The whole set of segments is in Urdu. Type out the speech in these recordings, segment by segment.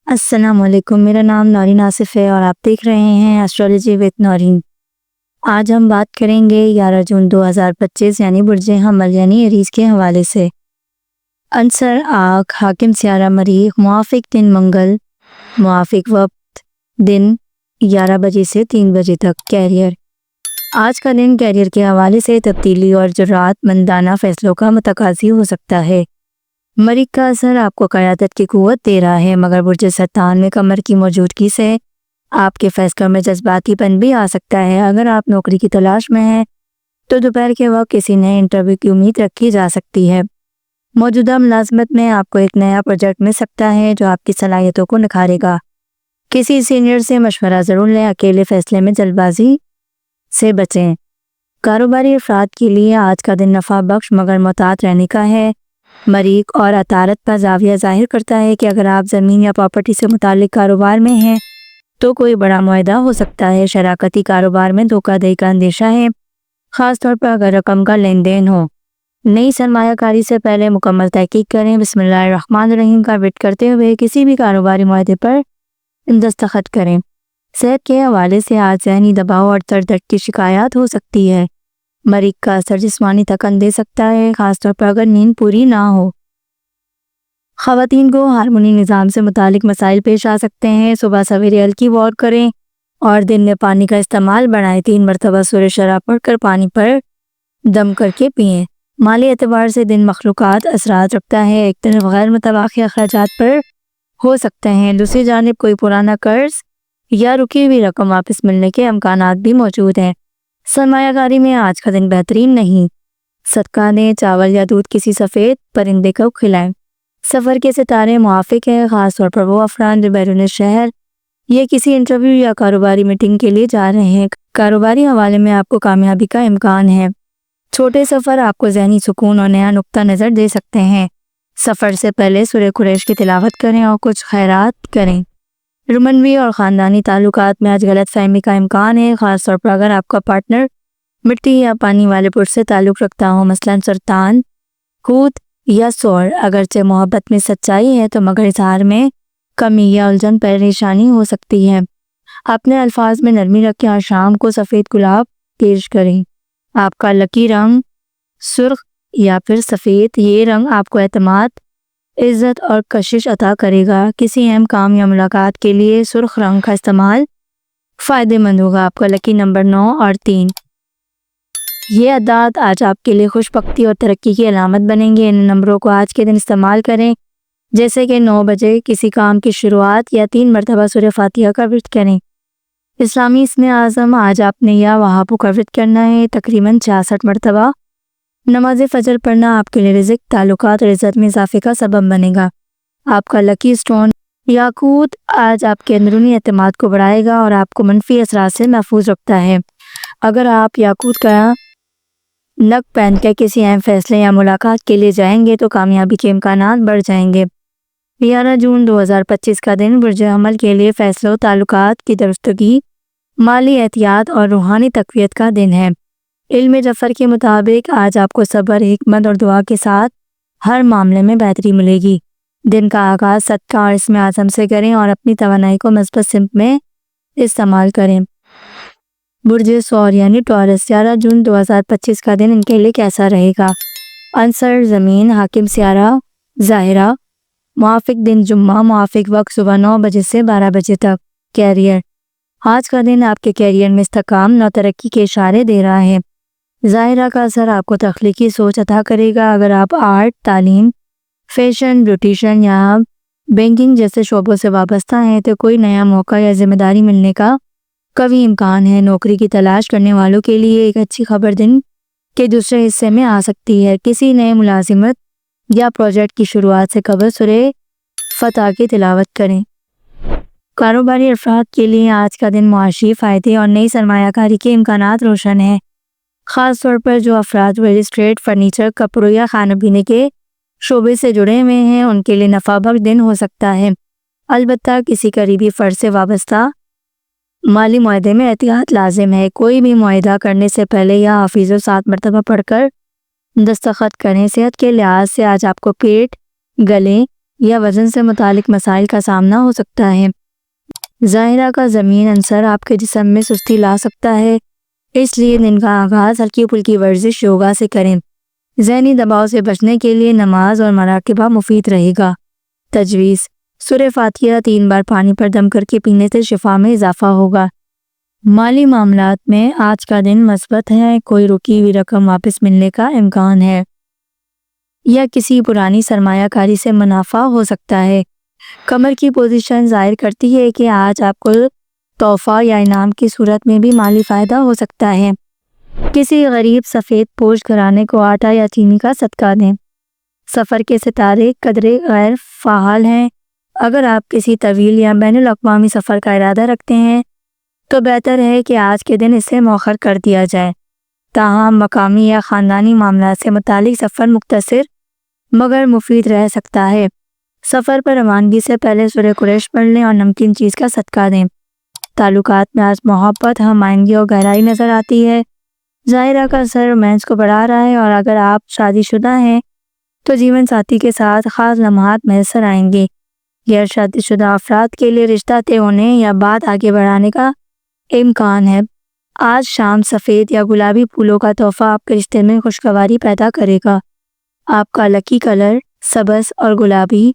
السلام علیکم، میرا نام نورین آصف ہے اور آپ دیکھ رہے ہیں ایسٹرالوجی وتھ نورین۔ آج ہم بات کریں گے 11 جون 2025 یعنی برج حمل یعنی ایریز کے حوالے سے۔ عنصر آگ، حاکم سیارہ مریخ، موافق دن منگل، موافق وقت دن 11 بجے سے 3 بجے تک۔ کیریئر، آج کا دن کیریئر کے حوالے سے تبدیلی اور جرأت مندانہ فیصلوں کا متقاضی ہو سکتا ہے۔ مریخ کا اثر آپ کو قیادت کی قوت دے رہا ہے، مگر برج سرطان میں قمر کی موجودگی سے آپ کے فیصلوں میں جذباتی پن بھی آ سکتا ہے۔ اگر آپ نوکری کی تلاش میں ہیں تو دوپہر کے وقت کسی نئے انٹرویو کی امید رکھی جا سکتی ہے۔ موجودہ ملازمت میں آپ کو ایک نیا پروجیکٹ مل سکتا ہے جو آپ کی صلاحیتوں کو نکھارے گا۔ کسی سینئر سے مشورہ ضرور لیں، اکیلے فیصلے میں جلد بازی سے بچیں۔ کاروباری افراد کے لیے آج کا دن نفع بخش مگر محتاط رہنے کا ہے۔ مریخ اور عطارد کا زاویہ ظاہر کرتا ہے کہ اگر آپ زمین یا پراپرٹی سے متعلق کاروبار میں ہیں تو کوئی بڑا معاہدہ ہو سکتا ہے۔ شراکتی کاروبار میں دھوکہ دہی کا اندیشہ ہے، خاص طور پر اگر رقم کا لین دین ہو۔ نئی سرمایہ کاری سے پہلے مکمل تحقیق کریں۔ بسم اللہ الرحمن الرحیم کا ورد کرتے ہوئے کسی بھی کاروباری معاہدے پر دستخط کریں۔ صحت کے حوالے سے آج ذہنی دباؤ اور سر درد کی شکایات ہو سکتی ہے۔ مریخ کا اثر جسمانی تھکن دے سکتا ہے، خاص طور پر اگر نیند پوری نہ ہو۔ خواتین کو ہارمونی نظام سے متعلق مسائل پیش آ سکتے ہیں۔ صبح سویرے ہلکی واک کریں اور دن میں پانی کا استعمال بڑھائیں۔ 3 مرتبہ سورہ شرح پڑھ کر پانی پر دم کر کے پئیں۔ مالی اعتبار سے دن مخلوقات اثرات رکھتا ہے، ایک طرف غیر متوقع اخراجات پر ہو سکتے ہیں، دوسری جانب کوئی پرانا قرض یا رکی ہوئی رقم واپس ملنے کے امکانات بھی موجود ہیں۔ سرمایہ کاری میں آج کا دن بہترین نہیں۔ صدقہ دیں، چاول یا دودھ کسی سفید پرندے کو کھلائیں۔ سفر کے ستارے موافق ہیں، خاص طور پر وہ افراد جو بیرون شہر یا کسی انٹرویو یا کاروباری میٹنگ کے لیے جا رہے ہیں۔ کاروباری حوالے میں آپ کو کامیابی کا امکان ہے۔ چھوٹے سفر آپ کو ذہنی سکون اور نیا نقطہ نظر دے سکتے ہیں۔ سفر سے پہلے سورہ قریش کی تلاوت کریں اور کچھ خیرات کریں۔ رومنوی اور خاندانی تعلقات میں آج غلط فہمی کا امکان ہے، خاص طور پر اگر آپ کا پارٹنر مٹی یا پانی والے برج سے تعلق رکھتا ہو، مثلاً سرطان، حوت یا سور۔ اگرچہ محبت میں سچائی ہے تو مگر اظہار میں کمی یا الجھن پریشانی ہو سکتی ہے۔ اپنے الفاظ میں نرمی رکھیں اور شام کو سفید گلاب پیش کریں۔ آپ کا لکی رنگ سرخ یا پھر سفید، یہ رنگ آپ کو اعتماد، عزت اور کشش عطا کرے گا۔ کسی اہم کام یا ملاقات کے لیے سرخ رنگ کا استعمال فائدہ مند ہوگا۔ آپ کا لکی نمبر 9 اور 3۔ یہ اعداد آج آپ کے لیے خوش بختی اور ترقی کی علامت بنیں گے۔ ان نمبروں کو آج کے دن استعمال کریں، جیسے کہ 9 بجے کسی کام کی شروعات یا 3 مرتبہ سورہ فاتحہ کا ورد کریں۔ اسلامی اسم اعظم آج آپ نے یا وہابو کا ورد کرنا ہے، تقریباً 66 مرتبہ۔ نماز فجر پڑھنا آپ کے لیے رزق، تعلقات اور عزت میں اضافے کا سبب بنے گا۔ آپ کا لکی سٹون یاقوت آج آپ کے اندرونی اعتماد کو بڑھائے گا اور آپ کو منفی اثرات سے محفوظ رکھتا ہے۔ اگر آپ یاقوت کا نگ پہن کر کسی اہم فیصلے یا ملاقات کے لیے جائیں گے تو کامیابی کے امکانات بڑھ جائیں گے۔ 11 جون 2025 کا دن برج حمل کے لیے فیصلوں، تعلقات کی درستگی، مالی احتیاط اور روحانی تقویت کا دن ہے۔ علم جعفر کے مطابق آج آپ کو صبر، حکمت اور دعا کے ساتھ ہر معاملے میں بہتری ملے گی۔ دن کا آغاز صدقہ اور اسم اعظم سے کریں اور اپنی توانائی کو مثبت سمت میں استعمال کریں۔ برج ثور یعنی ٹورس، 11 جون 2025 کا دن ان کے لیے کیسا رہے گا؟ عنصر زمین، حاکم سیارہ ظاہرہ، موافق دن جمعہ، موافق وقت صبح 9 بجے سے 12 بجے تک۔ کیریئر، آج کا دن آپ کے کیریئر میں استحکام، نو ترقی کے اشارے دے رہا ہے۔ ظاہرہ کا اثر آپ کو تخلیقی سوچ عطا کرے گا۔ اگر آپ آرٹ، تعلیم، فیشن، بیوٹیشن یا بینکنگ جیسے شعبوں سے وابستہ ہیں تو کوئی نیا موقع یا ذمہ داری ملنے کا قوی امکان ہے۔ نوکری کی تلاش کرنے والوں کے لیے ایک اچھی خبر دن کے دوسرے حصے میں آ سکتی ہے۔ کسی نئے ملازمت یا پروجیکٹ کی شروعات سے قبل سورہ فتح کی تلاوت کریں۔ کاروباری افراد کے لیے آج کا دن معاشی فائدے اور نئی سرمایہ کاری کے امکانات روشن ہیں، خاص طور پر جو افراد ریل اسٹیٹ، فرنیچر، کپڑوں یا کھانے پینے کے شعبے سے جڑے ہوئے ہیں ان کے لیے نفع بخش دن ہو سکتا ہے۔ البتہ کسی قریبی فرد سے وابستہ مالی معاہدے میں احتیاط لازم ہے۔ کوئی بھی معاہدہ کرنے سے پہلے یا حافظ 7 مرتبہ پڑھ کر دستخط کریں۔ صحت کے لحاظ سے آج آپ کو پیٹ، گلے یا وزن سے متعلق مسائل کا سامنا ہو سکتا ہے۔ ظاہرہ کا زمین عنصر آپ کے جسم میں سستی لا سکتا ہے، اس لیے دن کا آغاز ہلکی پھلکی ورزش یوگا سے کریں۔ ذہنی دباؤ سے بچنے کے لیے نماز اور مراقبہ مفید رہے گا۔ تجویز: سورہ فاتحہ 3 بار پانی پر دم کر کے پینے سے شفا میں اضافہ ہوگا۔ مالی معاملات میں آج کا دن مثبت ہے، کوئی رکی ہوئی رقم واپس ملنے کا امکان ہے یا کسی پرانی سرمایہ کاری سے منافع ہو سکتا ہے۔ کمر کی پوزیشن ظاہر کرتی ہے کہ آج آپ کو تحفہ یا انعام کی صورت میں بھی مالی فائدہ ہو سکتا ہے۔ کسی غریب سفید پوش گھرانے کو آٹا یا چینی کا صدقہ دیں۔ سفر کے ستارے قدرے غیر فعال ہیں۔ اگر آپ کسی طویل یا بین الاقوامی سفر کا ارادہ رکھتے ہیں تو بہتر ہے کہ آج کے دن اسے مؤخر کر دیا جائے۔ تاہم مقامی یا خاندانی معاملات سے متعلق سفر مختصر مگر مفید رہ سکتا ہے۔ سفر پر روانگی سے پہلے سورہ قریش پڑھ لیں اور نمکین چیز کا صدقہ دیں۔ تعلقات میں آج محبت، ہم آہنگی اور گہرائی نظر آتی ہے۔ ظاہرہ کا اثر رومانس کو بڑھا رہا ہے اور اگر آپ شادی شدہ ہیں تو جیون ساتھی کے ساتھ خاص لمحات میسر آئیں گے۔ غیر شادی شدہ افراد کے لیے رشتہ طے ہونے یا بات آگے بڑھانے کا امکان ہے۔ آج شام سفید یا گلابی پھولوں کا تحفہ آپ کے رشتے میں خوشگواری پیدا کرے گا۔ آپ کا لکی کلر سبز اور گلابی۔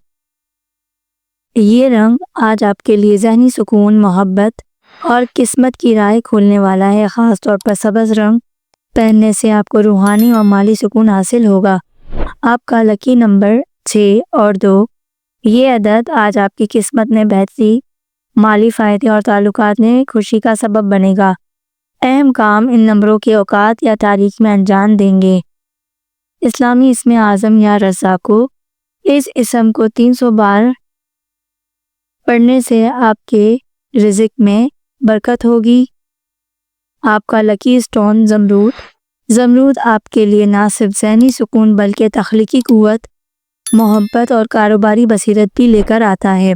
یہ رنگ آج آپ کے لیے ذہنی سکون، محبت اور قسمت کی راہیں کھولنے والا ہے۔ خاص طور پر سبز رنگ پہننے سے آپ کو روحانی اور مالی سکون حاصل ہوگا۔ آپ کا لکی نمبر 6 اور 2۔ یہ عدد آج آپ کی قسمت میں بہتری، مالی فائدے اور تعلقات میں خوشی کا سبب بنے گا۔ اہم کام ان نمبروں کے اوقات یا تاریخ میں انجام دیں گے۔ اسلامی اسم اعظم یا رزاقو: اس اسم کو 300 بار پڑھنے سے آپ کے رزق میں برکت ہوگی۔ آپ کا لکی سٹون زمرد۔ زمرد آپ کے لیے نہ صرف ذہنی سکون بلکہ تخلیقی قوت، محبت اور کاروباری بصیرت بھی لے کر آتا ہے۔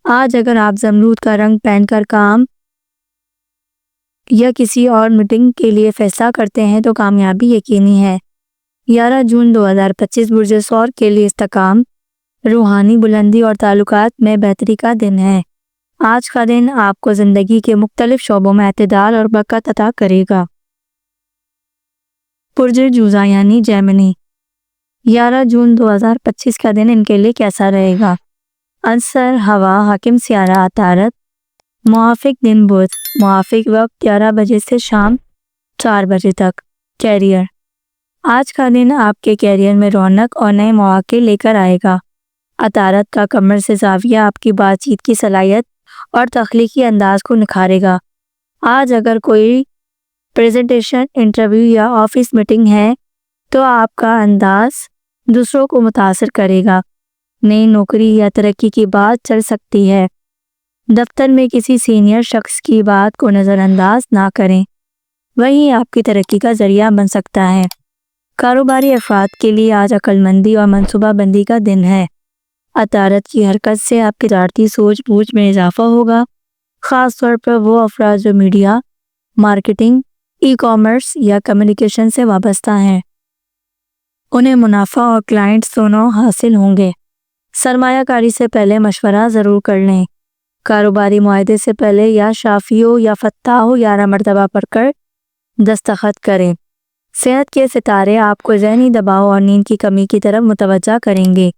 آج اگر آپ زمرد کا رنگ پہن کر کام یا کسی اور میٹنگ کے لیے فیصلہ کرتے ہیں تو کامیابی یقینی ہے۔ 11 جون 2025 برج ثور کے لیے استحکام، روحانی بلندی اور تعلقات میں بہتری کا دن ہے۔ آج کا دن آپ کو زندگی کے مختلف شعبوں میں اعتدال اور برکت عطا کرے گا۔ برج جوزا یعنی جیمنی: 11 جون 2025 کا دن ان کے لیے کیسا رہے گا؟ عنصر ہوا، حاکم سیارہ عطارد، موافق دن بدھ، موافق وقت 11 بجے سے شام 4 بجے تک۔ کیریئر: آج کا دن آپ کے کیریئر میں رونق اور نئے مواقع لے کر آئے گا۔ عطارد کا قمر سے زاویہ آپ کی بات چیت کی صلاحیت اور تخلیقی انداز کو نکھارے گا۔ آج اگر کوئی پریزنٹیشن، انٹرویو یا آفس میٹنگ ہے تو آپ کا انداز دوسروں کو متاثر کرے گا۔ نئی نوکری یا ترقی کی بات چل سکتی ہے۔ دفتر میں کسی سینئر شخص کی بات کو نظر انداز نہ کریں، وہی آپ کی ترقی کا ذریعہ بن سکتا ہے۔ کاروباری افراد کے لیے آج عقل مندی اور منصوبہ بندی کا دن ہے۔ عطارد کی حرکت سے آپ کی تجارتی سوچ بوجھ میں اضافہ ہوگا، خاص طور پر وہ افراد جو میڈیا، مارکیٹنگ، ای کامرس یا کمیونیکیشن سے وابستہ ہیں۔ انہیں منافع اور کلائنٹس دونوں حاصل ہوں گے۔ سرمایہ کاری سے پہلے مشورہ ضرور کر لیں۔ کاروباری معاہدے سے پہلے یا شافیو یا فتاحو 11 مرتبہ پڑھ کر دستخط کریں۔ صحت کے ستارے آپ کو ذہنی دباؤ اور نیند کی کمی کی طرف متوجہ کریں گے۔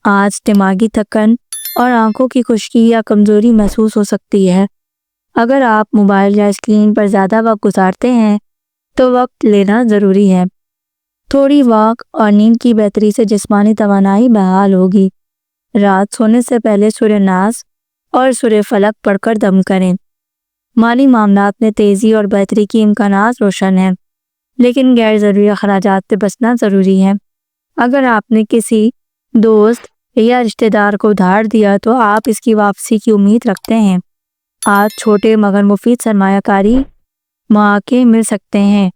آج دماغی تھکن اور آنکھوں کی خشکی یا کمزوری محسوس ہو سکتی ہے۔ اگر آپ موبائل یا اسکرین پر زیادہ وقت گزارتے ہیں تو وقت لینا ضروری ہے۔ تھوڑی واک اور نیند کی بہتری سے جسمانی توانائی بحال ہوگی۔ رات سونے سے پہلے سورہ ناس اور سورہ فلق پڑھ کر دم کریں۔ مالی معاملات میں تیزی اور بہتری کی امکانات روشن ہیں، لیکن غیر ضروری اخراجات سے بچنا ضروری ہے۔ اگر آپ نے کسی دوست یا رشتہ دار کو ادھار دیا تو آپ اس کی واپسی کی امید رکھتے ہیں۔ آج چھوٹے مگر مفید سرمایہ کاری مواقع مل سکتے ہیں۔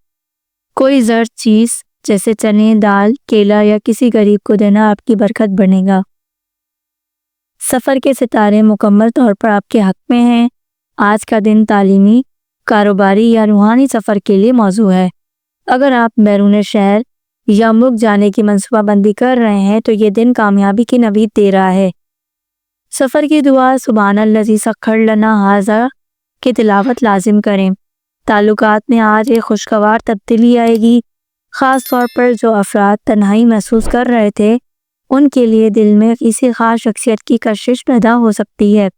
کوئی زرد چیز جیسے چنے، دال، کیلا یا کسی غریب کو دینا آپ کی برکت بنے گا۔ سفر کے ستارے مکمل طور پر آپ کے حق میں ہیں۔ آج کا دن تعلیمی، کاروباری یا روحانی سفر کے لیے موزوں ہے۔ اگر آپ بیرون شہر یا ملک جانے کی منصوبہ بندی کر رہے ہیں تو یہ دن کامیابی کی نوید دے رہا ہے۔ سفر کی دعا سبحان الذی سخر لنا ھذا کی تلاوت لازم کریں۔ تعلقات میں آج ایک خوشگوار تبدیلی آئے گی، خاص طور پر جو افراد تنہائی محسوس کر رہے تھے ان کے لیے دل میں کسی خاص شخصیت کی کشش پیدا ہو سکتی ہے۔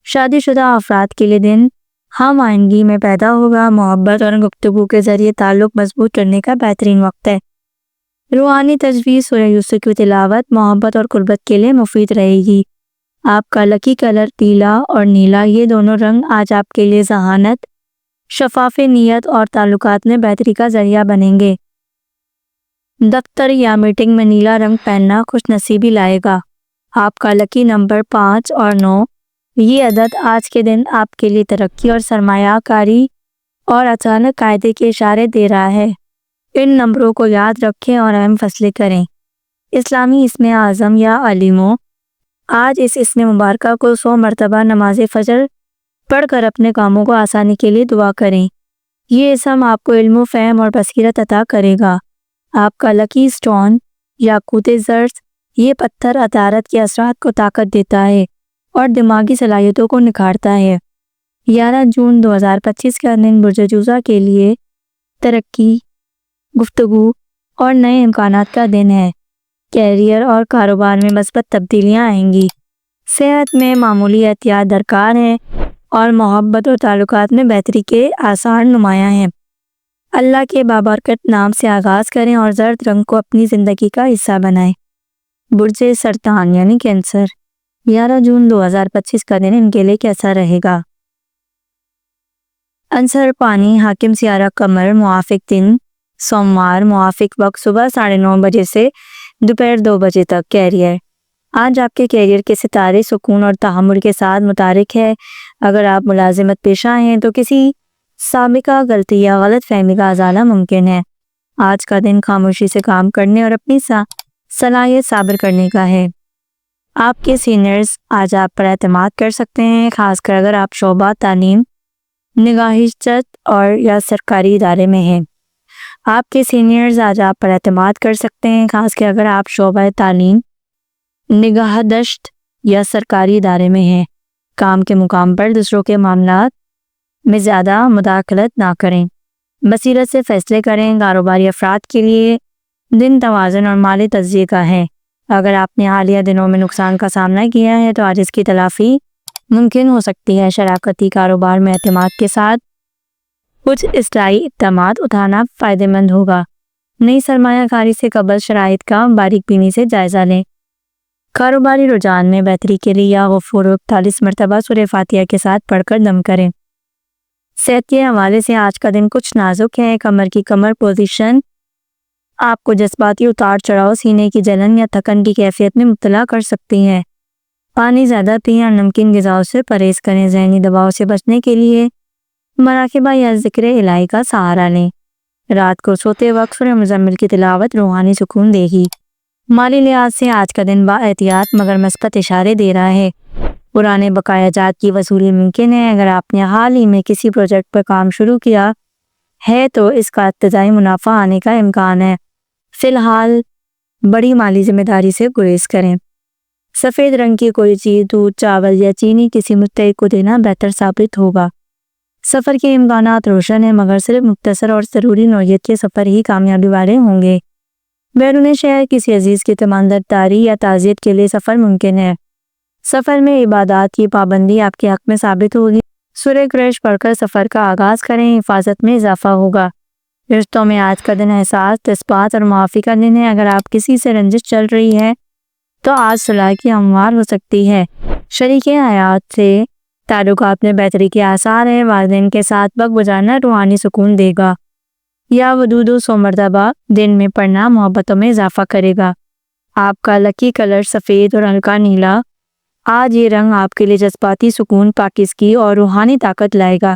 شادی شدہ افراد کے لیے دن ہم آہنگی میں پیدا ہوگا، محبت اور گفتگو کے ذریعے تعلق مضبوط کرنے کا بہترین وقت ہے۔ روحانی تجویز سورہ یوسف کی تلاوت محبت اور قربت کے لیے مفید رہے گی۔ آپ کا لکی کلر پیلا اور نیلا، یہ دونوں رنگ آج آپ کے لیے ذہانت، شفاف نیت اور تعلقات میں بہتری کا ذریعہ بنیں گے۔ دفتر یا میٹنگ میں نیلا رنگ پہننا خوش نصیبی لائے گا۔ آپ کا لکی نمبر 5 اور 9، یہ عدد آج کے دن آپ کے لیے ترقی اور سرمایہ کاری اور اچانک قاعدے کے اشارے دے رہا ہے۔ ان نمبروں کو یاد رکھیں اور اہم فیصلے کریں۔ اسلامی اسم اعظم یا علیمو، آج اس اسم مبارکہ کو 100 مرتبہ نماز فجر پڑھ کر اپنے کاموں کو آسانی کے لیے دعا کریں۔ یہ اسم آپ کو علم و فہم اور بصیرت عطا کرے گا۔ آپ کا لکی سٹون یاقوت زرد، یہ پتھر عطارت کے اثرات کو طاقت دیتا ہے اور دماغی صلاحیتوں کو نکھارتا ہے۔ 11 جون 2025 کا دن برج جوزہ کے لیے ترقی، گفتگو اور نئے امکانات کا دن ہے۔ کیریئر اور کاروبار میں مثبت تبدیلیاں آئیں گی۔ صحت میں معمولی احتیاط درکار ہے اور محبت اور تعلقات میں بہتری کے آثار نمایاں ہیں۔ اللہ کے بابرکت نام سے آغاز کریں اور زرد رنگ کو اپنی زندگی کا حصہ بنائیں۔ برج سرطان یعنی کینسر، 11 جون 2025 کا دن ان کے لیے کیسا رہے گا؟ عنصر پانی، حاکم سیارہ قمر، موافق دن سوموار، موافق وقت صبح 9:30 بجے سے دوپہر 2 بجے تک۔ کیریئر، آج آپ کے کیریئر کے ستارے سکون اور تحمل کے ساتھ متحرک ہے۔ اگر آپ ملازمت پیشہ ہیں تو کسی سابقہ غلطی یا غلط فہمی کا ازالہ ممکن ہے۔ آج کا دن خاموشی سے کام کرنے اور اپنی صلاحیت ثابت کرنے کا ہے۔ آپ کے سینئرز آج آپ پر اعتماد کر سکتے ہیں، خاص کر اگر آپ شعبہ تعلیم، نگہداشت اور یا سرکاری ادارے میں ہیں۔ آپ کے سینئرز آج آپ پر اعتماد کر سکتے ہیں، خاص کر اگر آپ شعبہ تعلیم، نگہداشت یا سرکاری ادارے میں ہیں۔ کام کے مقام پر دوسروں کے معاملات میں زیادہ مداخلت نہ کریں، بصیرت سے فیصلے کریں۔ کاروباری افراد کے لیے دن توازن اور مالی تجزیے کا ہے۔ اگر آپ نے حالیہ دنوں میں نقصان کا سامنا کیا ہے تو آج اس کی تلافی ممکن ہو سکتی ہے۔ شراکتی کاروبار میں اعتماد کے ساتھ کچھ اصلاحی اقدامات اٹھانا فائدہ مند ہوگا۔ نئی سرمایہ کاری سے قبل شرائط کا باریک بینی سے جائزہ لیں۔ کاروباری رجحان میں بہتری کے لیے یا غفور 41 مرتبہ سورہ فاتحہ کے ساتھ پڑھ کر دم کریں۔ صحت کے حوالے سے آج کا دن کچھ نازک ہے۔ کمر پوزیشن آپ کو جذباتی اتار چڑھاؤ، سینے کی جلن یا تھکن کی کیفیت میں مبتلا کر سکتی ہے۔ پانی زیادہ پئیں اور نمکین غذاؤں سے پرہیز کریں۔ ذہنی دباؤ سے بچنے کے لیے مراقبہ یا ذکر الہی کا سہارا لیں۔ رات کو سوتے وقت سورہ مزمل کی تلاوت روحانی سکون دے گی۔ مالی لحاظ سے آج کا دن با احتیاط مگر مثبت اشارے دے رہا ہے۔ پرانے بقایا جات کی وصولی ممکن ہے۔ اگر آپ نے حال ہی میں کسی پروجیکٹ پر کام شروع کیا ہے تو اس کا ابتدائی منافع آنے کا امکان ہے۔ فی الحال بڑی مالی ذمہ داری سے گریز کریں۔ سفید رنگ کی کوئی چیز، دودھ، چاول یا چینی کسی متحد کو دینا بہتر ثابت ہوگا۔ سفر کے امکانات روشن ہیں مگر صرف مختصر اور ضروری نوعیت کے سفر ہی کامیابی والے ہوں گے۔ بیرون شہر کسی عزیز کی تمنا یا تعزیت کے لیے سفر ممکن ہے۔ سفر میں عبادات کی پابندی آپ کے حق میں ثابت ہوگی۔ سورہ قریش پڑھ کر سفر کا آغاز کریں، حفاظت میں اضافہ ہوگا۔ رشتوں میں آج کا دن احساس، جذبات اور معافی کا دن ہے۔ اگر آپ کسی سے رنجش چل رہی ہے تو آج صلح کی ہموار ہو سکتی ہے۔ شریک حیات سے تعلقات میں بہتری کے آثار ہیں۔ والدین کے ساتھ وقت گزارنا روحانی سکون دے گا۔ یا ودود 100 مرتبہ دن میں پڑھنا محبتوں میں اضافہ کرے گا۔ آپ کا لکی کلر سفید اور ہلکا نیلا، آج یہ رنگ آپ کے لیے جذباتی سکون، پاکیزگی اور روحانی طاقت لائے گا۔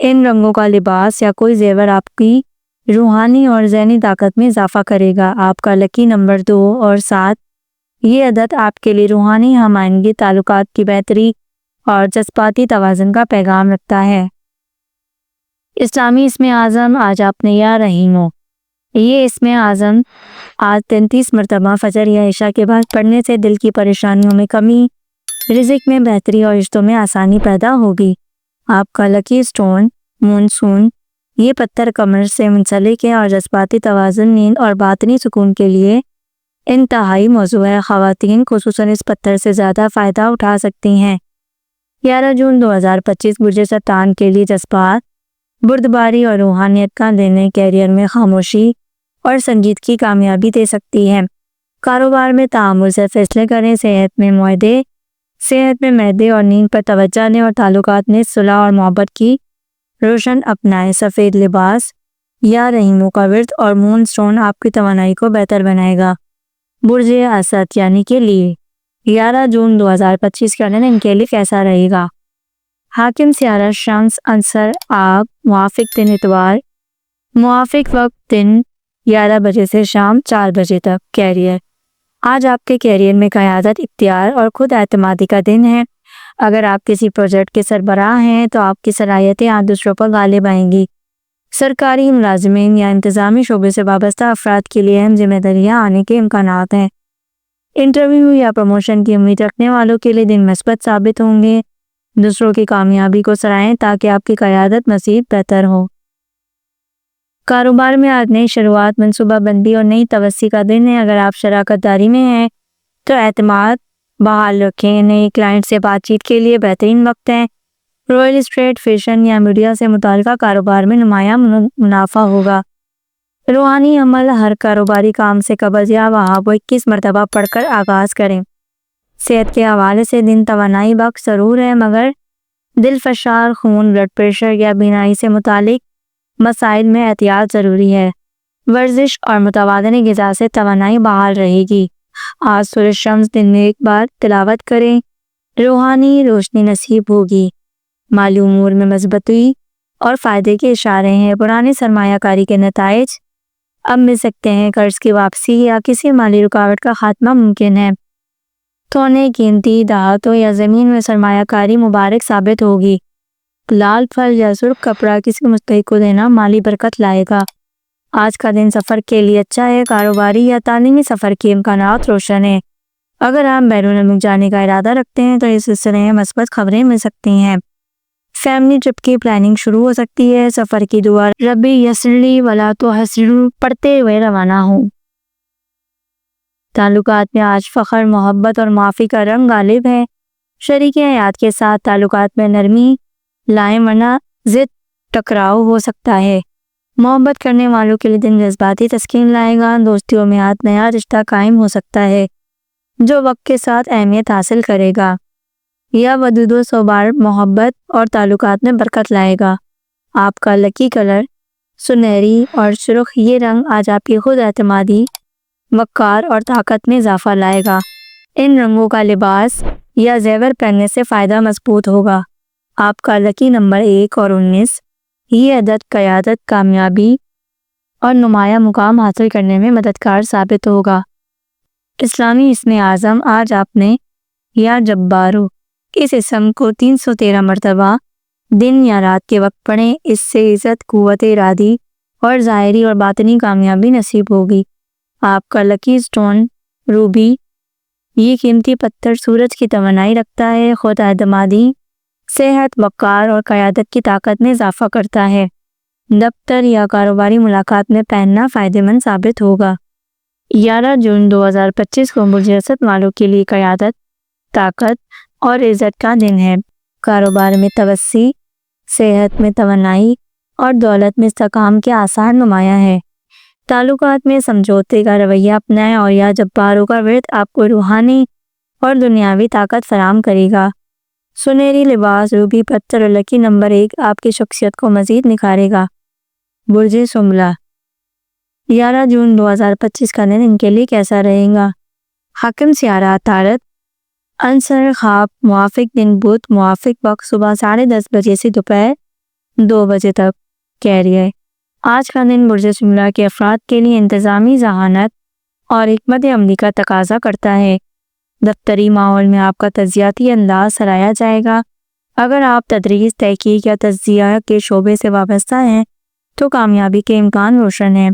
ان رنگوں کا لباس یا کوئی زیور آپ کی روحانی اور ذہنی طاقت میں اضافہ کرے گا۔ آپ کا لکی نمبر 2 اور 7، یہ عدد آپ کے لیے روحانی ہم آہنگی، تعلقات کی بہتری اور جذباتی توازن کا پیغام رکھتا ہے۔ اسلامی اسم اعظم، آج آپ نے یا رحیم ہو، یہ اسم اعظم آج 33 مرتبہ فجر یا عشاء کے بعد پڑھنے سے دل کی پریشانیوں میں کمی، رزق میں بہتری اور رشتوں میں آسانی پیدا ہوگی۔ آپ کا لکی سٹون مونسون، یہ پتھر کمر سے منسلک ہے اور جذباتی توازن، نیند اور باطنی سکون کے لیے انتہائی موزوں ہے۔ خواتین خصوصاً اس پتھر سے زیادہ فائدہ اٹھا سکتی ہیں۔ 11 جون 2025 برج سرطان کے لیے جذبات، بردباری اور روحانیت کا دن ہے۔ کیریئر میں خاموشی اور سنجیدگی کامیابی دے سکتی ہے۔ کاروبار میں تعامل سے فیصلے کریں۔ صحت میں معدے اور نیند پر توجہ دیں اور تعلقات میں صلح اور محبت کی روشن اپنائیں۔ سفید لباس یا رحیموں کا ورد اور مون سٹون آپ کی توانائی کو بہتر بنائے گا۔ برج اسد یعنی کے لیے 11 جون 2025 کا دن ان کے لیے کیسا رہے گا؟ حاکم سیارہ شمس عنصر آب، موافق دن اتوار، موافق وقت دن 11 بجے سے شام 4 بجے تک۔ کیریئر، آج آپ کے کیریئر میں قیادت، اختیار اور خود اعتمادی کا دن ہے۔ اگر آپ کسی پروجیکٹ کے سربراہ ہیں تو آپ کی صلاحیتیں آج دوسروں پر غالب آئیں گی۔ سرکاری ملازمین یا انتظامی شعبے سے وابستہ افراد کے لیے اہم ذمہ داریاں آنے کے امکانات ہیں۔ انٹرویو یا پروموشن کی امید رکھنے والوں کے لیے دن مثبت ثابت ہوں گے۔ دوسروں کی کامیابی کو سرائیں تاکہ آپ کی قیادت مزید بہتر ہو۔ کاروبار میں آج نئی شروعات، منصوبہ بندی اور نئی توسیع کا دن ہے۔ اگر آپ شراکت داری میں ہیں تو اعتماد بحال رکھیں۔ نئے کلائنٹ سے بات چیت کے لیے بہترین وقت ہے۔ رائل اسٹیٹ، فیشن یا میڈیا سے متعلقہ کاروبار میں نمایاں منافع ہوگا۔ روحانی عمل، ہر کاروباری کام سے قبل یا وہاب 21 مرتبہ پڑھ کر آغاز کریں۔ صحت کے حوالے سے دن توانائی بخش ضرور ہے، مگر دل فشار، خون، بلڈ پریشر یا بینائی سے متعلق مسائل میں احتیاط ضروری ہے۔ ورزش اور متوازن غذا سے توانائی بحال رہے گی۔ آج سورج شمس دن میں ایک بار تلاوت کریں، روحانی روشنی نصیب ہوگی۔ مالی امور میں مثبتی اور فائدے کے اشارے ہیں۔ پرانے سرمایہ کاری کے نتائج اب مل سکتے ہیں۔ قرض کی واپسی یا کسی مالی رکاوٹ کا خاتمہ ممکن ہے۔ سونے، قیمتی دھاتوں یا زمین میں سرمایہ کاری مبارک ثابت ہوگی۔ لال پھل یا سرخ کپڑا کسی مستحق کو دینا مالی برکت لائے گا۔ آج کا دن سفر کے لیے اچھا ہے۔ کاروباری یا تعلیمی سفر کے امکانات روشن ہیں۔ اگر آپ بیرون ملک جانے کا ارادہ رکھتے ہیں تو اس سلسلے میں مثبت خبریں مل سکتی ہیں۔ فیملی ٹرپ کی پلاننگ شروع ہو سکتی ہے۔ سفر کی دعا ربی یسرلی ولا تحسرن پڑھتے ہوئے روانہ ہوں۔ تعلقات میں آج فخر، محبت اور معافی کا رنگ غالب ہے۔ شریک حیات کے ساتھ تعلقات میں نرمی لائیں ورنہ ضد ٹکراؤ ہو سکتا ہے۔ محبت کرنے والوں کے لیے دن جذباتی تسکین لائے گا۔ دوستیوں میں آج نیا رشتہ قائم ہو سکتا ہے جو وقت کے ساتھ اہمیت حاصل کرے گا۔ یا ودود و صبار محبت اور تعلقات میں برکت لائے گا۔ آپ کا لکی کلر سنہری اور سرخ، یہ رنگ آج آپ کی خود اعتمادی، وقار اور طاقت میں اضافہ لائے گا۔ ان رنگوں کا لباس یا زیور پہننے سے فائدہ مضبوط ہوگا۔ آپ کا لکی نمبر 1 اور 19، یہ عدد قیادت، کامیابی اور نمایاں مقام حاصل کرنے میں مددگار ثابت ہوگا۔ اسلامی اسم اعظم، آج آپ نے یا جبارو اس اسم کو 313 مرتبہ دن یا رات کے وقت پڑھیں۔ اس سے عزت، قوت ارادی اور ظاہری اور باطنی کامیابی نصیب ہوگی۔ آپ کا لکی سٹون روبی، یہ قیمتی پتھر سورج کی توانائی رکھتا ہے۔ خود اعتمادی، صحت، وقار اور قیادت کی طاقت میں اضافہ کرتا ہے۔ دفتر یا کاروباری ملاقات میں پہننا فائدہ مند ثابت ہوگا۔ 11 جون 2025 کو برج اسد والوں کے لیے قیادت، طاقت اور عزت کا دن ہے۔ کاروبار میں توسیع، صحت میں توانائی اور دولت میں استحکام کے آثار نمایاں ہیں۔ تعلقات میں سمجھوتے کا رویہ اپنائیں اور یا جباروں کا ورد آپ کو روحانی اور دنیاوی طاقت فراہم کرے گا۔ سنہری لباس، روبی پتھر اور لکی نمبر 1 آپ کی شخصیت کو مزید نکھارے گا۔ برج سنبلہ، 11 جون 2025 کا دن ان کے لیے کیسا رہے گا؟ حاکم سیارہ عطارد، عنصر خواب، موافق دن بدھ، موافق وقت صبح 10:30 بجے سے دوپہر 2 بجے تک۔ کیریئر، آج کا دن برج سنبلہ کے افراد کے لیے انتظامی ذہانت اور حکمت عملی کا تقاضا کرتا ہے۔ دفتری ماحول میں آپ کا تجزیاتی انداز سراہا جائے گا۔ اگر آپ تدریس، تحقیق یا تجزیہ کے شعبے سے وابستہ ہیں تو کامیابی کے امکان روشن ہیں۔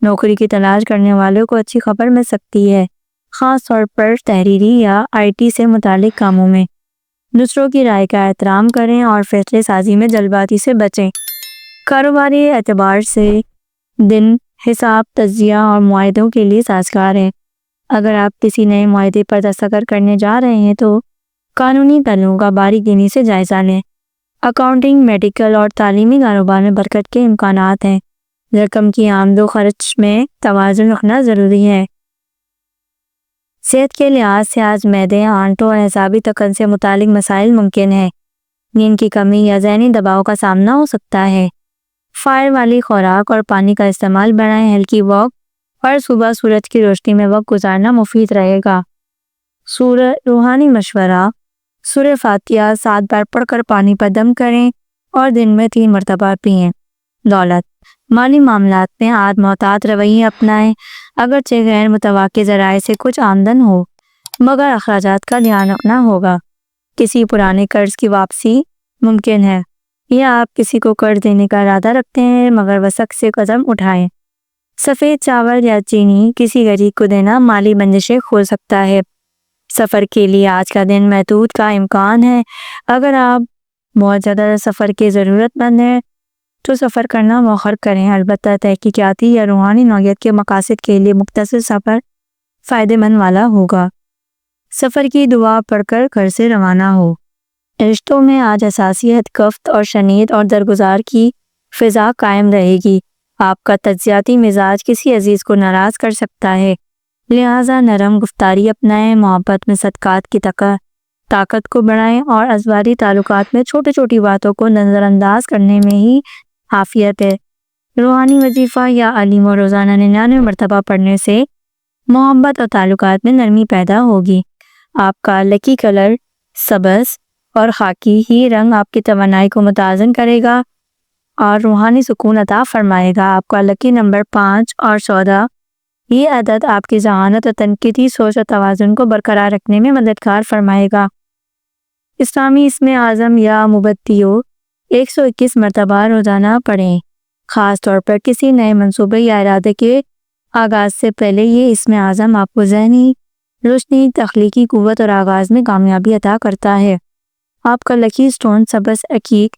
نوکری کی تلاش کرنے والوں کو اچھی خبر مل سکتی ہے، خاص طور پر تحریری یا IT سے متعلق کاموں میں۔ دوسروں کی رائے کا احترام کریں اور فیصلے سازی میں جلد بازی سے بچیں۔ کاروباری اعتبار سے دن حساب، تجزیہ اور معاہدوں کے لیے سازگار ہے۔ اگر آپ کسی نئے معاہدے پر دستخط کرنے جا رہے ہیں تو قانونی پہلوؤں کا باریکی سے جائزہ لیں۔ اکاؤنٹنگ، میڈیکل اور تعلیمی کاروبار میں برکت کے امکانات ہیں۔ رقم کی آمد و خرچ میں توازن رکھنا ضروری ہے۔ صحت کے لحاظ سے آج معدے، آنتوں اور اعصابی تکن سے متعلق مسائل ممکن ہیں۔ نیند کی کمی یا ذہنی دباؤ کا سامنا ہو سکتا ہے۔ فائبر والی خوراک اور پانی کا استعمال بڑھائیں۔ ہلکی واک اور صبح سورج کی روشنی میں وقت گزارنا مفید رہے گا۔ روحانی مشورہ: سورہ فاتحہ 7 بار پڑھ کر پانی پر دم کریں اور دن میں 3 مرتبہ پئیں۔ دولت: مالی معاملات میں آج محتاط رویہ اپنائیں۔ اگرچہ غیر متوقع ذرائع سے کچھ آمدن ہو، مگر اخراجات کا دھیان رکھنا ہوگا۔ کسی پرانے قرض کی واپسی ممکن ہے، یا آپ کسی کو قرض دینے کا ارادہ رکھتے ہیں مگر وثق سے قدم اٹھائیں۔ سفید چاول یا چینی کسی غریب کو دینا مالی بندشیں کھول سکتا ہے۔ سفر کے لیے آج کا دن محدود کا امکان ہے۔ اگر آپ بہت زیادہ سفر کے ضرورت مند ہیں تو سفر کرنا مؤخر کریں، البتہ تحقیقاتی یا روحانی نوعیت کے مقاصد کے لیے مختصر سفر فائدہ مند والا ہوگا۔ سفر کی دعا پڑھ کر گھر سے روانہ ہو۔ رشتوں میں آج حساسیت، گفت اور شنید اور درگزار کی فضا قائم رہے گی۔ آپ کا تجزیاتی مزاج کسی عزیز کو ناراض کر سکتا ہے، لہٰذا نرم گفتاری اپنائیں۔ محبت میں صدقات کی طاقت کو بڑھائیں اور ازواجی تعلقات میں چھوٹی چھوٹی باتوں کو نظر انداز کرنے میں ہی عافیت ہے۔ روحانی وظیفہ یا علم و روزانہ 99 مرتبہ پڑھنے سے محبت اور تعلقات میں نرمی پیدا ہوگی۔ آپ کا لکی کلر سبز اور خاکی ہی رنگ آپ کی توانائی کو متوازن کرے گا اور روحانی سکون عطا فرمائے گا۔ آپ کا لکی نمبر 5 اور 14 یہ عدد آپ کی ذہانت اور تنقیدی سوچ اور توازن کو برقرار رکھنے میں مددگار فرمائے گا۔ اسلامی اسم اعظم یا مبتیو 121 مرتبہ روزانہ پڑھیں۔ خاص طور پر کسی نئے منصوبے یا ارادے کے آغاز سے پہلے یہ اسم اعظم آپ کو ذہنی روشنی، تخلیقی قوت اور آغاز میں کامیابی عطا کرتا ہے۔ آپ کا لکی سٹون سبز عقیق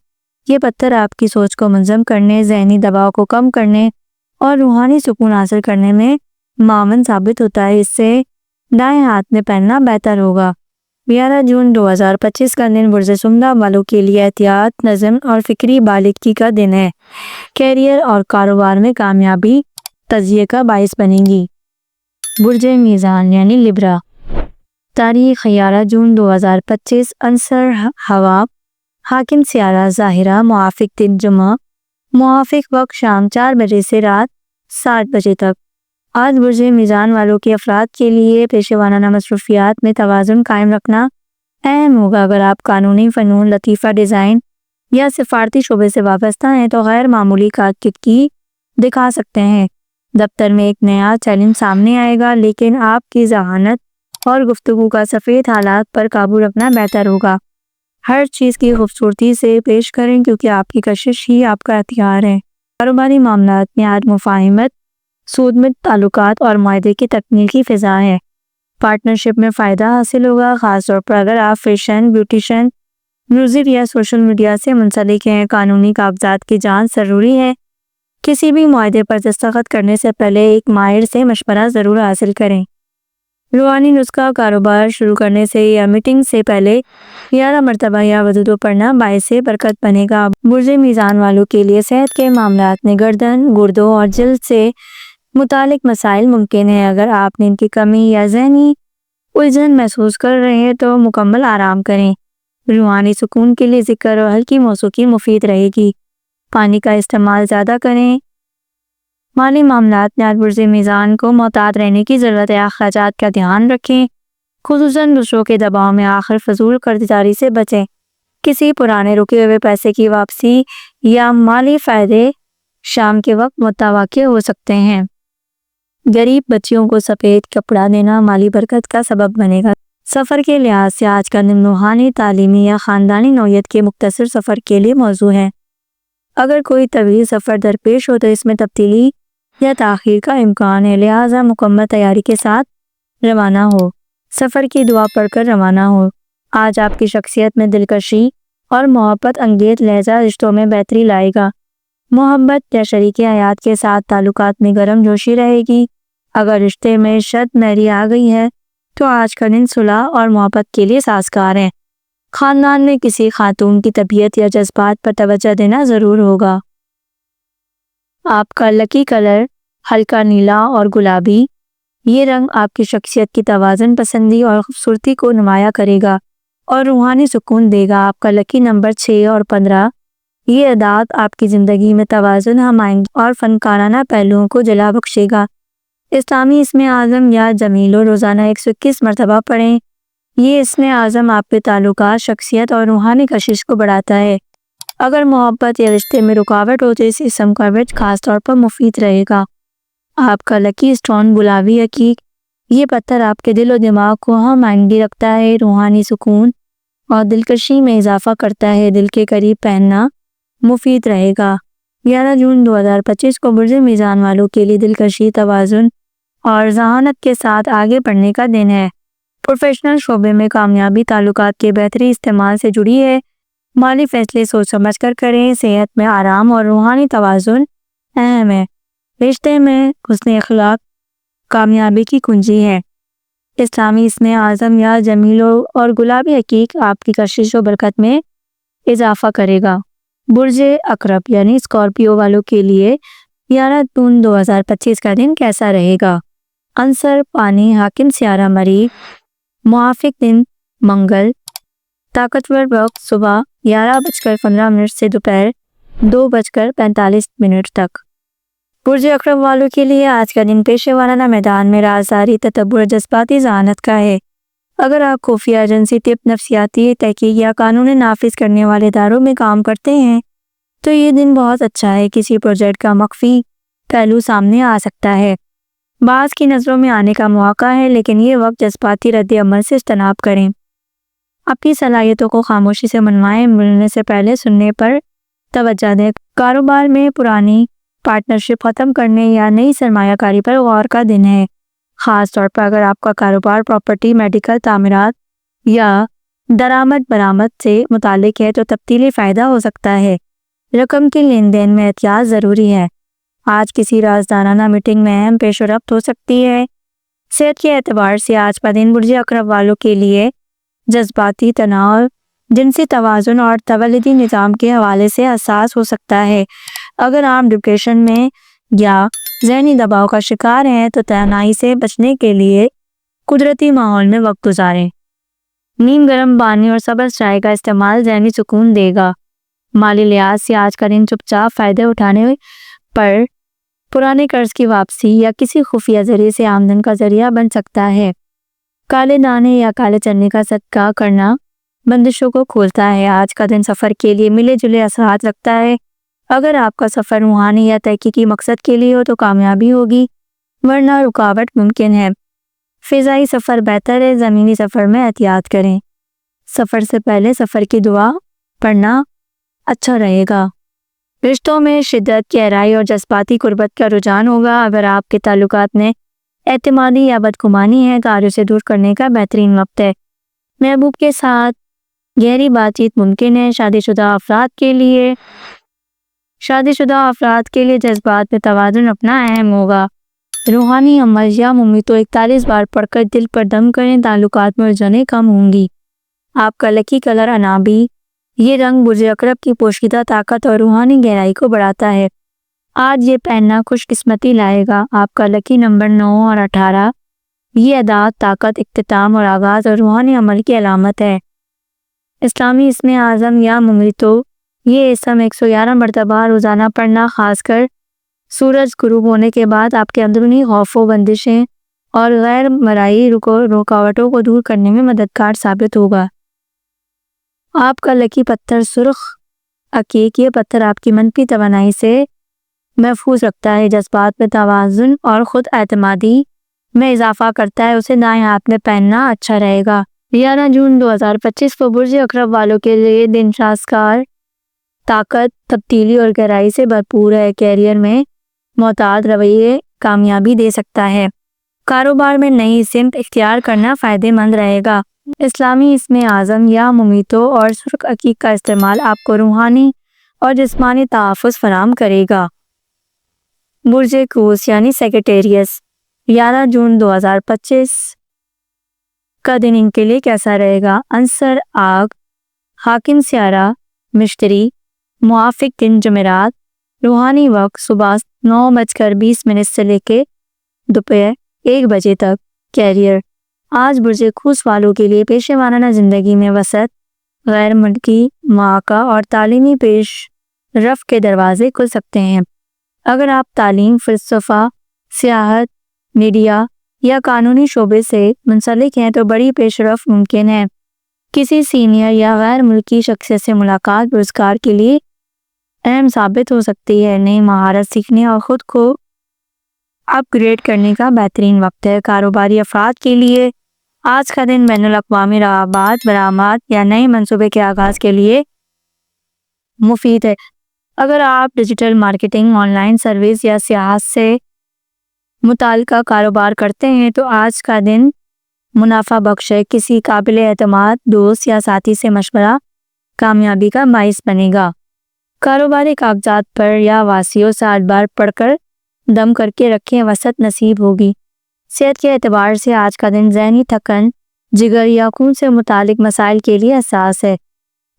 یہ پتھر آپ کی سوچ کو منظم کرنے، ذہنی دباؤ کو کم کرنے اور روحانی سکون حاصل کرنے میں معاون ثابت ہوتا ہے۔ اس سے دائیں ہاتھ میں پہننا بہتر ہوگا۔ 11 جون 2025 کا دن برج سمدہ والوں کے لیے احتیاط، نظم اور فکری بالغی کا دن ہے۔ کیریئر اور کاروبار میں کامیابی تجزیے کا باعث بنے گی۔ برج میزان یعنی لبرا: تاریخ 11 جون 2025، عنصر ہوا، حاکم سیارہ ظاہرہ، موافق دن جمعہ، موافق وقت شام 4 بجے سے رات 7 بجے تک۔ آج برج میزان والوں کے افراد کے لیے پیشہ ورانہ مصروفیات میں توازن قائم رکھنا اہم ہوگا۔ اگر آپ قانونی، فنون لطیفہ، ڈیزائن یا سفارتی شعبے سے وابستہ ہیں تو غیر معمولی کارکردگی دکھا سکتے ہیں۔ دفتر میں ایک نیا چیلنج سامنے آئے گا، لیکن آپ کی ذہانت اور گفتگو کا سفید حالات پر قابو رکھنا بہتر ہوگا۔ ہر چیز کی خوبصورتی سے پیش کریں کیونکہ آپ کی کشش ہی آپ کا ہتھیار ہے۔ کاروباری معاملات میں آج مفاہمت، سود میں تعلقات اور معاہدے کی تکمیل کی فضا ہے۔ پارٹنرشپ میں فائدہ حاصل ہوگا، خاص طور پر اگر آپ فیشن، بیوٹیشن، میوزک یا سوشل میڈیا سے منسلک ہیں۔ قانونی کاغذات کی جانچ ضروری ہے۔ کسی بھی معاہدے پر دستخط کرنے سے پہلے ایک ماہر سے مشورہ ضرور حاصل کریں۔ روحانی نسخہ: کاروبار شروع کرنے سے یا میٹنگ سے پہلے 11 مرتبہ یا وضو پڑھنا باعث برکت بنے گا۔ برج میزان والوں کے لیے صحت کے معاملات میں گردن، گردوں اور جلد سے متعلق مسائل ممکن ہیں۔ اگر آپ نیند کی کمی یا ذہنی الجھن محسوس کر رہے ہیں تو مکمل آرام کریں۔ روحانی سکون کے لیے ذکر اور ہلکی موسیقی مفید رہے گی۔ پانی کا استعمال زیادہ کریں۔ مالی معاملات میں آج برج میزان کو محتاط رہنے کی ضرورت ہے۔ اخراجات کا دھیان رکھیں، خصوصاً دوسروں کے دباؤ میں آخر فضول قرضداری سے بچیں۔ کسی پرانے رکے ہوئے پیسے کی واپسی یا مالی فائدے شام کے وقت متوقع ہو سکتے ہیں۔ غریب بچیوں کو سفید کپڑا دینا مالی برکت کا سبب بنے گا۔ سفر کے لحاظ سے آج کا دن روحانی، تعلیمی یا خاندانی نوعیت کے مختصر سفر کے لیے موزوں ہے۔ اگر کوئی طویل سفر درپیش ہو تو اس میں تبدیلی یا تاخیر کا امکان ہے، لہٰذا مکمل تیاری کے ساتھ روانہ ہو۔ سفر کی دعا پڑھ کر روانہ ہو۔ آج آپ کی شخصیت میں دلکشی اور محبت انگیز لہجہ رشتوں میں بہتری لائے گا۔ محبت یا شریک حیات کے ساتھ تعلقات میں گرم جوشی رہے گی۔ اگر رشتے میں شد میری آ گئی ہے تو آج کا دن صلح اور محبت کے لیے سازگار ہے۔ خاندان میں کسی خاتون کی طبیعت یا جذبات پر توجہ دینا ضرور ہوگا۔ آپ کا لکی کلر ہلکا نیلا اور گلابی۔ یہ رنگ آپ کی شخصیت کی توازن پسندی اور خوبصورتی کو نمایاں کرے گا اور روحانی سکون دے گا۔ آپ کا لکی نمبر 6 اور 15۔ یہ اعداد آپ کی زندگی میں توازن، ہم آہنگی اور فنکارانہ پہلوؤں کو جلا بخشے گا۔ اسلامی اسم اعظم یا جمیلو روزانہ 121 مرتبہ پڑھیں۔ یہ اسم اعظم آپ کے تعلقات، شخصیت اور روحانی کشش کو بڑھاتا ہے۔ اگر محبت یا رشتے میں رکاوٹ ہو تو اس اسم کا ورد خاص طور پر مفید رہے گا۔ آپ کا لکی اسٹون گلابی عقیق۔ یہ پتھر آپ کے دل و دماغ کو ہم آہنگی رکھتا ہے، روحانی سکون اور دلکشی میں اضافہ کرتا ہے۔ دل کے قریب پہننا مفید رہے گا۔ 11 جون 2025 کو برج میزان والوں کے لیے دلکشی، توازن اور ذہانت کے ساتھ آگے بڑھنے کا دن ہے۔ پروفیشنل شعبے میں کامیابی تعلقات کے بہتری استعمال سے جڑی ہے۔ مالی فیصلے سوچ سمجھ کر کریں۔ صحت میں آرام اور روحانی توازن اہم ہے۔ رشتے میں حسن اخلاق کامیابی کی کنجی ہے۔ اسلامی اسم اعظم یا جمیلو اور گلابی عقیق آپ کی کشش و برکت میں اضافہ کرے گا۔ برج عقرب یعنی اسکارپیو والوں کے لیے 11 جون 2025 کا دن کیسا رہے گا؟ عنصر پانی، حاکم سیارہ مریخ، موافق دن منگل، طاقتور وقت صبح 11:15 سے دوپہر 2:45 تک۔ برج عقرب والوں کے لیے آج کا دن پیشے ورانہ میدان میں رازداری، تدبر، جذباتی ذہانت کا ہے۔ اگر آپ خفیہ ایجنسی، طب، نفسیاتی تحقیق یا قانون نافذ کرنے والے اداروں میں کام کرتے ہیں تو یہ دن بہت اچھا ہے۔ کسی پروجیکٹ کا مخفی پہلو سامنے آ سکتا ہے، بعض کی نظروں میں آنے کا موقع ہے، لیکن یہ وقت جذباتی رد عمل سے اجتناب کریں۔ اپنی صلاحیتوں کو خاموشی سے منوائیں، ملنے سے پہلے سننے پر توجہ دیں۔ کاروبار میں پرانی پارٹنرشپ ختم کرنے یا نئی سرمایہ کاری پر غور کا دن ہے، خاص طور پر اگر آپ کا کاروبار پراپرٹی، میڈیکل، تعمیرات یا درآمد برآمد سے متعلق ہے تو تبدیلی فائدہ ہو سکتا ہے۔ رقم کے لین دین میں احتیاط ضروری ہے۔ آج کسی رازدارانہ میٹنگ میں اہم پیش رفت ہو سکتی ہے۔ صحت کے اعتبار سے آج کا دن برج عقرب والوں کے لیے جذباتی تناؤ، جنسی توازن اور تولیدی نظام کے حوالے سے حساس ہو سکتا ہے۔ اگر آپ ڈپریشن میں یا ذہنی دباؤ کا شکار ہیں تو تنہائی سے بچنے کے لیے قدرتی ماحول میں وقت گزاریں۔ نیم گرم پانی اور سبز چائے کا استعمال ذہنی سکون دے گا۔ مالی لحاظ سے آج کا دن چپ چاپ فائدے اٹھانے پر پرانے قرض کی واپسی یا کسی خفیہ ذریعے سے آمدن کا ذریعہ بن سکتا ہے۔ کالے دانے یا کالے چنے کا صدقہ کرنا بندشوں کو کھولتا ہے۔ آج کا دن سفر کے لیے ملے جلے اثرات رکھتا ہے۔ اگر آپ کا سفر روحانی یا تحقیقی مقصد کے لیے ہو تو کامیابی ہوگی، ورنہ رکاوٹ ممکن ہے۔ فضائی سفر بہتر ہے، زمینی سفر میں احتیاط کریں۔ سفر سے پہلے سفر کی دعا پڑھنا اچھا رہے گا۔ رشتوں میں شدت، گہرائی اور جذباتی قربت کا رجحان ہوگا۔ اگر آپ کے تعلقات میں اعتمادی یا بدگمانی ہے، کاریوں سے دور کرنے کا بہترین وقت ہے۔ محبوب کے ساتھ گہری بات چیت ممکن ہے۔ شادی شدہ افراد کے لیے جذبات میں توازن رکھنا اہم ہوگا۔ روحانی عمل یا ممیتو 41 بار پڑھ کر دل پر دم کریں، تعلقات میں الجھنیں کم ہوں گی۔ آپ کا لکی کلر عنابی۔ یہ رنگ برج عقرب کی پوشیدہ طاقت اور روحانی گہرائی کو بڑھاتا ہے۔ آج یہ پہننا خوش قسمتی لائے گا۔ آپ کا لکی نمبر 9 اور 18۔ یہ اعداد طاقت، اختتام اور آغاز اور روحانی عمل کی علامت ہے۔ اسلامی اسم اعظم یا ممیتو، یہ اسم 111 مرتبہ روزانہ پڑھنا خاص کر سورج غروب ہونے کے بعد آپ کے اندرونی خوف و بندشیں اور غیر مرئی رکاوٹوں کو دور کرنے میں مددگار ثابت ہوگا۔ آپ کا لکی پتھر سرخ عقیق۔ یہ پتھر آپ کی منفی توانائی سے محفوظ رکھتا ہے، جذبات میں توازن اور خود اعتمادی میں اضافہ کرتا ہے۔ اسے دائیں ہاتھ میں پہننا اچھا رہے گا۔ 11 جون 2025 کو برج عقرب والوں کے لیے دن سازگار، طاقت، تبدیلی اور گہرائی سے بھرپور ہے۔ کیریئر میں معتاد رویے کامیابی دے سکتا ہے۔ کاروبار میں نئی سمت اختیار کرنا فائدہ مند رہے گا۔ اسلامی اسم اعظم یا ممیتو اور سرخ عقیق کا استعمال آپ کو روحانی اور جسمانی تحفظ فراہم کرے گا۔ برج قوس یعنی سیکٹیریس، 11 جون 2025 کا دن ان کے لیے کیسا رہے گا؟ عنصر آگ، حاکم سیارہ مشتری، موافق دن جمعرات، روحانی وقت صبح 9:20 سے لے کے دوپہر 1 بجے تک۔ کیریئر، آج برج قوس والوں کے لیے پیشہ ورانہ زندگی میں وسعت، غیر ملکی مواقع اور تعلیمی پیش رفت کے دروازے کھل سکتے ہیں۔ اگر آپ تعلیم، فلسفہ، سیاحت، میڈیا یا قانونی شعبے سے منسلک ہیں تو بڑی پیش رفت ممکن ہے۔ کسی سینئر یا غیر ملکی شخصیت سے ملاقات روزگار کے لیے اہم ثابت ہو سکتی ہے۔ نئی مہارت سیکھنے اور خود کو اپ گریڈ کرنے کا بہترین وقت ہے۔ کاروباری افراد کے لیے آج کا دن بین الاقوامی روابط، برآمد یا نئے منصوبے کے آغاز کے لیے مفید ہے۔ اگر آپ digital marketing, on line service یا سیاحت سے متعلقہ کاروبار کرتے ہیں تو آج کا دن منافع بخش ہے۔ کسی قابل اعتماد دوست یا ساتھی سے مشورہ کامیابی کا باعث بنے گا۔ کاروباری کاغذات پر یا واسیوں 7 بار پڑھ کر دم کر کے رکھیں، وسعت نصیب ہوگی۔ صحت کے اعتبار سے آج کا دن ذہنی تھکن، جگر یا خون سے متعلق مسائل کے لیے حساس ہے۔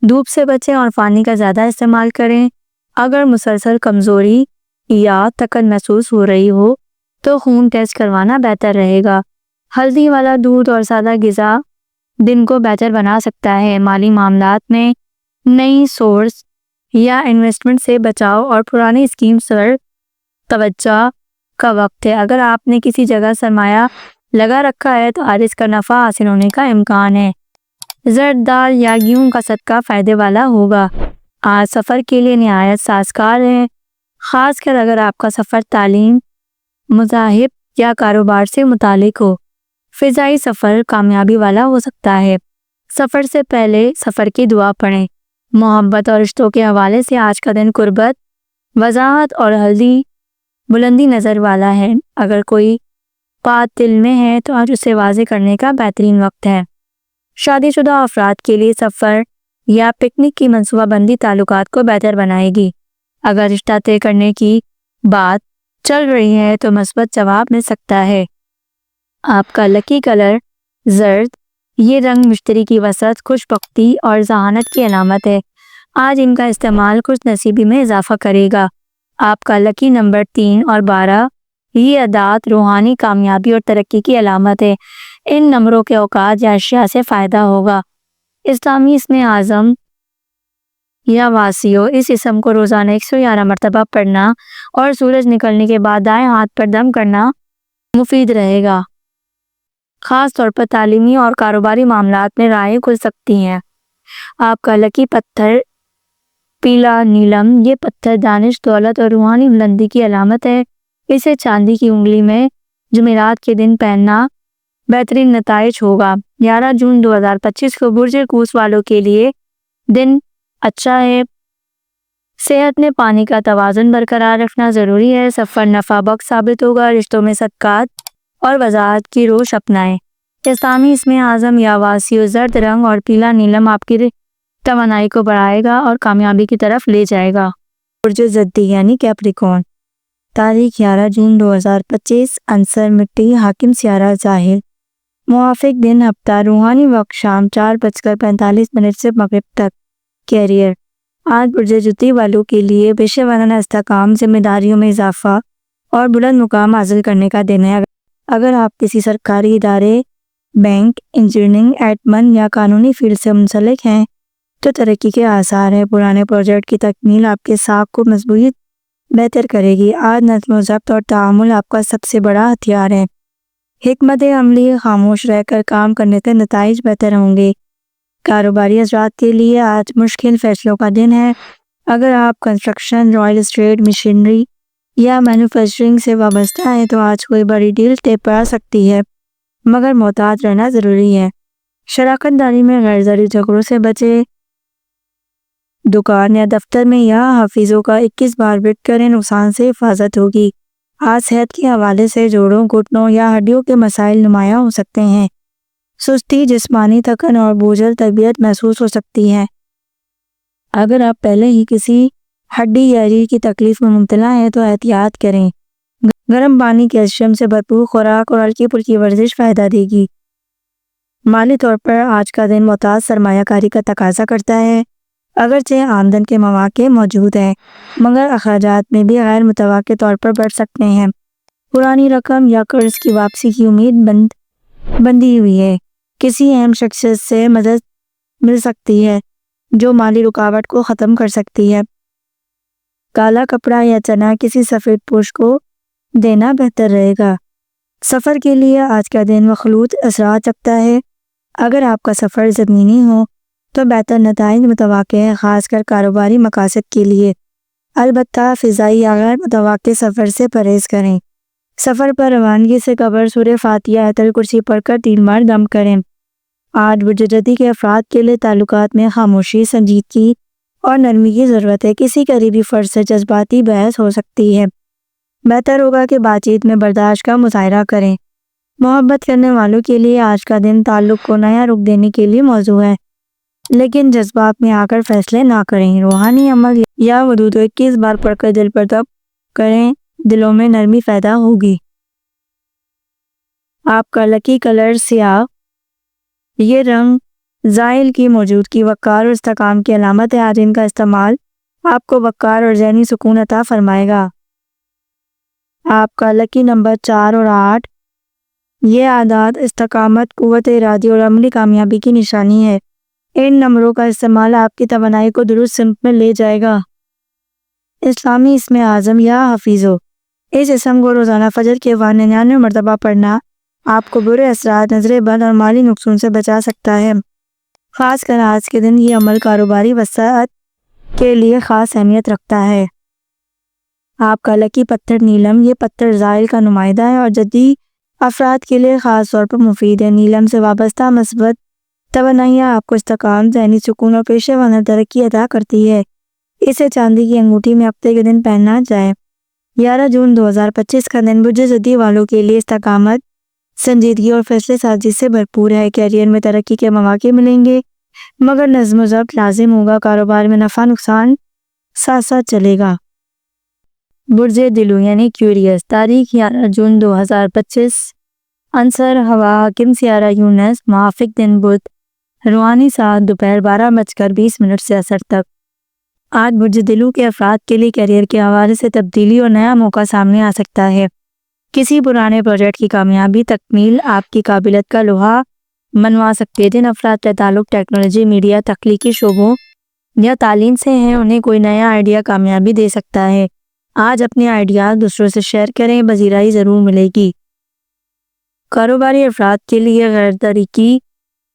دھوپ سے بچیں اور پانی کا زیادہ استعمال کریں۔ اگر مسلسل کمزوری یا تھکن محسوس ہو رہی ہو تو خون ٹیسٹ کروانا بہتر رہے گا۔ ہلدی والا دودھ اور سادہ غذا دن کو بہتر بنا سکتا ہے۔ مالی معاملات میں نئی سورس یا انویسٹمنٹ سے بچاؤ اور پرانی اسکیمز پر توجہ کا وقت ہے۔ اگر آپ نے کسی جگہ سرمایہ لگا رکھا ہے تو آج اس کا نفع حاصل ہونے کا امکان ہے۔ زرد دال یا گیہوں کا صدقہ فائدے والا ہوگا۔ آج سفر کے لیے نہایت سازگار ہے، خاص کر اگر آپ کا سفر تعلیم، مذاہب یا کاروبار سے متعلق ہو۔ فضائی سفر کامیابی والا ہو سکتا ہے۔ سفر سے پہلے سفر کی دعا پڑھیں۔ محبت اور رشتوں کے حوالے سے آج کا دن قربت، وضاحت اور بلندی نظر والا ہے۔ اگر کوئی بات دل میں ہے تو آج اسے واضح کرنے کا بہترین وقت ہے۔ شادی شدہ افراد کے لیے سفر یا پکنک کی منصوبہ بندی تعلقات کو بہتر بنائے گی۔ اگر رشتہ طے کرنے کی بات چل رہی ہے تو مثبت جواب مل سکتا ہے۔ آپ کا لکی کلر زرد، یہ رنگ مشتری کی وسعت، خوش بختی اور ذہانت کی علامت ہے۔ آج ان کا استعمال خوش نصیبی میں اضافہ کرے گا۔ آپ کا لکی نمبر 3 اور 12، یہ اعداد روحانی کامیابی اور ترقی کی علامت ہے۔ ان نمبروں کے اوقات یا اشیاء سے فائدہ ہوگا۔ اسلامی اسم اعظم یا واسیو، اس اسم کو روزانہ 111 مرتبہ پڑھنا اور سورج نکلنے کے بعد دائیں ہاتھ پر دم کرنا مفید رہے گا۔ خاص طور پر تعلیمی اور کاروباری معاملات میں راہیں کھل سکتی ہیں۔ آپ کا لکی پتھر پیلا نیلم، یہ پتھر دانش، دولت اور روحانی بلندی کی علامت ہے۔ اسے چاندی کی انگلی میں جمعرات کے دن پہننا بہترین نتائج ہوگا۔ 11 جون 2025 کو برج قوس والوں کے لیے دن اچھا ہے۔ صحت میں پانی کا توازن برقرار رکھنا ضروری ہے۔ سفر نفع بخش ثابت ہوگا۔ رشتوں میں صداقت اور وضاحت کی روش اپنائیں۔ اسلامی اسم اعظم یا واسیو، زرد رنگ اور پیلا نیلم آپ کی توانائی کو بڑھائے گا اور کامیابی کی طرف لے جائے گا۔ برج ضدی یعنی کیپریکون، تاریخ 11 جون 2025، عنصر مٹی، حاکم سیارہ ظاہر، موافق دن ہفتہ، روحانی وقت شام 4:45 سے مغرب تک۔ کیریئر، آج برج ضدی والوں کے لیے پیشہ ورانہ استحکام، ذمہ داریوں میں اضافہ اور بلند مقام حاصل کرنے کا دن ہے۔ اگر آپ کسی سرکاری ادارے، بینک، انجینئرنگ، ایڈمن یا قانونی فیلڈ سے منسلک ہیں تو ترقی کے آثار ہیں۔ پرانے پروجیکٹ کی تکمیل آپ کے ساکھ کو مضبوط بہتر کرے گی۔ آج نظم و ضبط اور تعامل آپ کا سب سے بڑا ہتھیار ہے۔ حکمت عملی، خاموش رہ کر کام کرنے سے نتائج بہتر ہوں گے۔ کاروباری حضرات کے لیے آج مشکل فیصلوں کا دن ہے۔ اگر آپ کنسٹرکشن، رائل اسٹیٹ، مشینری یا مینوفیکچرنگ سے وابستہ ہیں تو آج کوئی بڑی ڈیل طے پا سکتی ہے، مگر محتاط رہنا ضروری ہے۔ شراکت داری میں غیر ضروری جھگڑوں سے بچیں۔ دکان یا دفتر میں یا حافظوں کا 21 بار وٹ کریں، نقصان سے حفاظت ہوگی۔ آج صحت کے حوالے سے جوڑوں، گھٹنوں یا ہڈیوں کے مسائل نمایاں ہو سکتے ہیں۔ سستی، جسمانی تھکن اور بوجھل طبیعت محسوس ہو سکتی ہے۔ اگر آپ پہلے ہی کسی ہڈی یا ریڑھ کی تکلیف میں مبتلا ہیں تو احتیاط کریں۔ گرم پانی، کیلشیم سے بھرپور خوراک اور ہلکی پھلکی ورزش فائدہ دے گی۔ مالی طور پر آج کا دن محتاط سرمایہ کاری کا تقاضا کرتا ہے۔ اگرچہ آمدن کے مواقع موجود ہیں مگر اخراجات میں بھی غیر متوقع طور پر بڑھ سکتے ہیں۔ پرانی رقم یا قرض کی واپسی کی امید بندھی ہوئی ہے۔ کسی اہم شخصیت سے مدد مل سکتی ہے جو مالی رکاوٹ کو ختم کر سکتی ہے۔ کالا کپڑا یا چنا کسی سفید پوش کو دینا بہتر رہے گا۔ سفر کے لیے آج کا دن مخلوط اثرات رکھتا ہے۔ اگر آپ کا سفر زمینی ہو تو بہتر نتائج متوقع ہے، خاص کر کاروباری مقاصد کے لیے۔ البتہ فضائی یا غیر متوقع سفر سے پرہیز کریں۔ سفر پر روانگی سے قبل سورہ فاتحہ آیت الکرسی پڑھ کر 3 بار دم کریں۔ آج برج جدی کے افراد کے لیے تعلقات میں خاموشی، سنجیدگی اور نرمی کی ضرورت ہے۔ کسی قریبی فرد سے جذباتی بحث ہو سکتی ہے۔ بہتر ہوگا کہ بات چیت میں برداشت کا مظاہرہ کریں۔ محبت کرنے والوں کے لیے آج کا دن تعلق کو نیا رخ دینے کے لیے موزوں ہے، لیکن جذبات میں آ کر فیصلے نہ کریں۔ روحانی عمل یا ودود 21 بار پڑھ کر دل پر دم کریں، دلوں میں نرمی پیدا ہوگی۔ آپ کا لکی کلر سیاہ۔ یہ رنگ زائل کی موجودگی، وقار اور استحکام کی علامت ہے۔ آج ان کا استعمال آپ کو وقار اور ذہنی سکون عطا فرمائے گا۔ آپ کا لکی نمبر 4 اور 8۔ یہ عادات استقامت، قوت ارادی اور عملی کامیابی کی نشانی ہے۔ ان نمبروں کا استعمال آپ کی توانائی کو درست سمت میں لے جائے گا۔ اسلامی اسم اعظم یا حفیظو۔ اس اسم کو روزانہ فجر کے وقت 99 مرتبہ پڑھنا آپ کو برے اثرات، نظر بد اور مالی نقصان سے بچا سکتا ہے۔ خاص کر آج کے دن یہ عمل کاروباری وسعت کے لیے خاص اہمیت رکھتا ہے۔ آپ کا لکی پتھر نیلم۔ یہ پتھر زائل کا نمائندہ ہے اور جدی افراد کے لیے خاص طور پر مفید ہے۔ نیلم سے وابستہ مثبت توانائیاں آپ کو استحکام، ذہنی سکون اور پیشہ ورانہ ترقی عطا کرتی ہے۔ اسے چاندی کی انگوٹھی میں ہفتے کے دن پہننا جائے۔ 11 جون 2025 کا دن برج جدی والوں کے لیے استقامت، سنجیدگی اور فیصلے سازی سے بھرپور ہے۔ کیریئر میں ترقی کے مواقع ملیں گے مگر نظم و ضبط لازم ہوگا۔ کاروبار میں نفع نقصان ساتھ ساتھ چلے گا۔ برج دلو یعنی ایکویریس۔ تاریخ 11 جون 2025۔ عنصر ہوا، حاکم سیارہ یونس، موافق دن بدھ، روحانی ساعت دوپہر 12:20 سے عصر تک۔ آج برج دلو کے افراد کے لیے کیریئر کے حوالے سے تبدیلی اور نیا موقع سامنے آ سکتا ہے۔ کسی پرانے پروجیکٹ کی کامیابی تکمیل آپ کی قابلیت کا لوہا منوا سکتی ہے۔ جن افراد کا تعلق ٹیکنالوجی، میڈیا، تخلیقی شعبوں یا تعلیم سے ہیں انہیں کوئی نیا آئیڈیا کامیابی دے سکتا ہے۔ آج اپنے آئیڈیاز دوسروں سے شیئر کریں، پذیرائی ضرور ملے گی۔ کاروباری افراد کے لیے غیر طریقی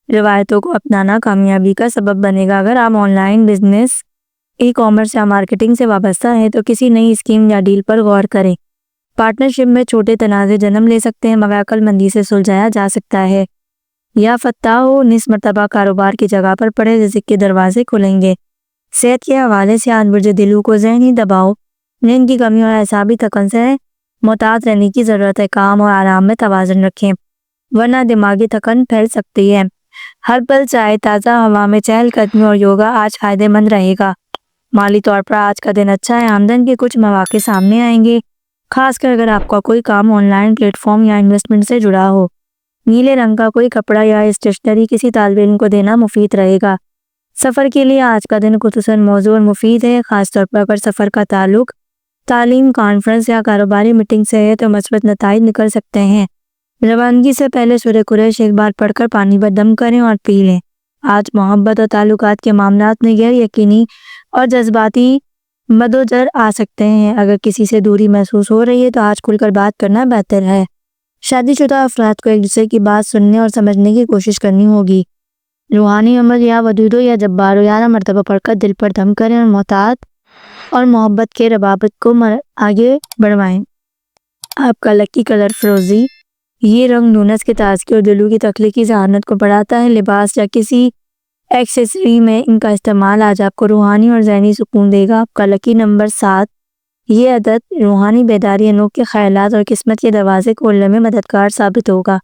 روایتوں کو اپنانا کامیابی کا سبب بنے گا۔ اگر آپ on line business, e commerce یا مارکیٹنگ سے وابستہ ہیں تو کسی نئی اسکیم یا ڈیل پر غور کریں۔ پارٹنرشپ میں چھوٹے تنازع جنم لے سکتے ہیں مگر عقل مندی سے سلجھایا جا سکتا ہے۔ یا فتح ہو 19 مرتبہ کاروبار کی جگہ پر پڑے، رزق کے دروازے کھلیں گے۔ صحت کے حوالے سے آج برج دلو کو ذہنی دباؤ، نیند کی کمی اور اعصابی تھکن سے محتاط رہنے کی ضرورت ہے۔ کام اور آرام میں توازن رکھیں ورنہ دماغی تھکن پھیل سکتی ہے۔ ہر پل چائے، تازہ ہوا میں چہل قدمی اور یوگا آج فائدہ مند رہے گا۔ مالی طور پر آج کا دن اچھا ہے۔ آمدن کے کچھ مواقع سامنے آئیں گے، خاص کر اگر آپ کا کوئی کام آن لائن پلیٹ فارم یا انویسٹمنٹ سے جڑا ہو۔ نیلے رنگ کا کوئی کپڑا یا اسٹیشنری کسی طالب علم کو دینا مفید رہے گا۔ سفر کے لیے آج کا دن خصوصاً موزوں اور مفید ہے، خاص طور پر اگر سفر کا تعلق تعلیم، کانفرنس یا کاروباری میٹنگ سے ہے تو مثبت نتائج نکل سکتے ہیں۔ روانگی سے پہلے سورہ قریش 1 بار پڑھ کر پانی پر دم کریں اور پی لیں۔ آج محبت اور تعلقات کے معاملات میں غیر یقینی اور جذباتی مدوجر آ سکتے ہیں۔ اگر کسی سے دوری محسوس ہو رہی ہے تو آج کھل کر بات کرنا بہتر ہے۔ شادی شدہ افراد کو ایک دوسرے کی بات سننے اور سمجھنے کی کوشش کرنی ہوگی۔ روحانی عمل یا ودودو یا جبارو 11 مرتبہ پڑھ کر دل پر دم کریں اور محتاط اور محبت کے روابط کو آگے بڑھوائیں۔ آپ کا لکی کلر فیروزی۔ یہ رنگ یونس کی تازگی اور دلو کی تخلیقی ذہانت کو بڑھاتا ہے۔ لباس یا کسی ایکسیسری میں ان کا استعمال آج آپ کو روحانی اور ذہنی سکون دے گا۔ آپ کا لکی نمبر 7۔ یہ عدد روحانی بیداری، انوکھے خیالات اور قسمت کے دروازے کھولنے میں مددگار ثابت ہوگا۔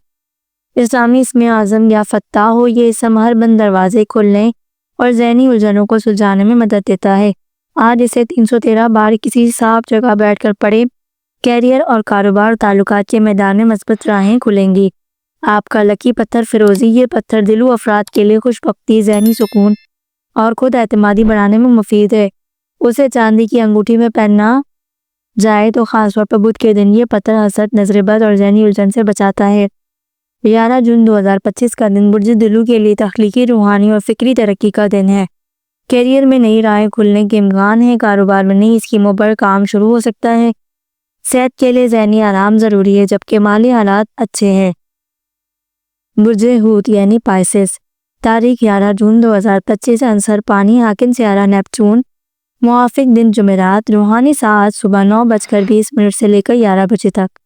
اسلامی اسم اعظم یا فتح ہو، یہ اسم ہر بند دروازے کھولنے اور ذہنی الجھنوں کو سلجھانے میں مدد دیتا ہے۔ آج اسے 313 بار کسی صاف جگہ بیٹھ کر پڑھیں، کیریئر اور کاروبار اور تعلقات کے میدان میں مثبت راہیں کھلیں گی۔ آپ کا لکی پتھر فیروزی، یہ پتھر دل و افراد کے لیے خوش بختی، ذہنی سکون اور خود اعتمادی بڑھانے میں مفید ہے۔ اسے چاندی کی انگوٹھی میں پہننا جائے تو خاص طور پر بدھ کے دن یہ پتھر حسد، نظر بد اور ذہنی الجھن سے بچاتا ہے۔ 11 جون 2025 کا دن برج دلو کے لیے تخلیقی، روحانی اور فکری ترقی کا دن ہے۔ کیریئر میں نئی راہیں کھلنے کے امکان ہیں، کاروبار میں نئی اسکیموں پر کام شروع ہو سکتا ہے۔ صحت کے لیے ذہنی آرام ضروری ہے، جبکہ مالی حالات اچھے ہیں۔ برج حوت یعنی پائسس، تاریخ 11 جون 2025، عنصر پانی، حاکم سیارہ نیپچون، موافق دن جمعرات، روحانی ساعت صبح 9:20 سے لے کر 11 بجے تک۔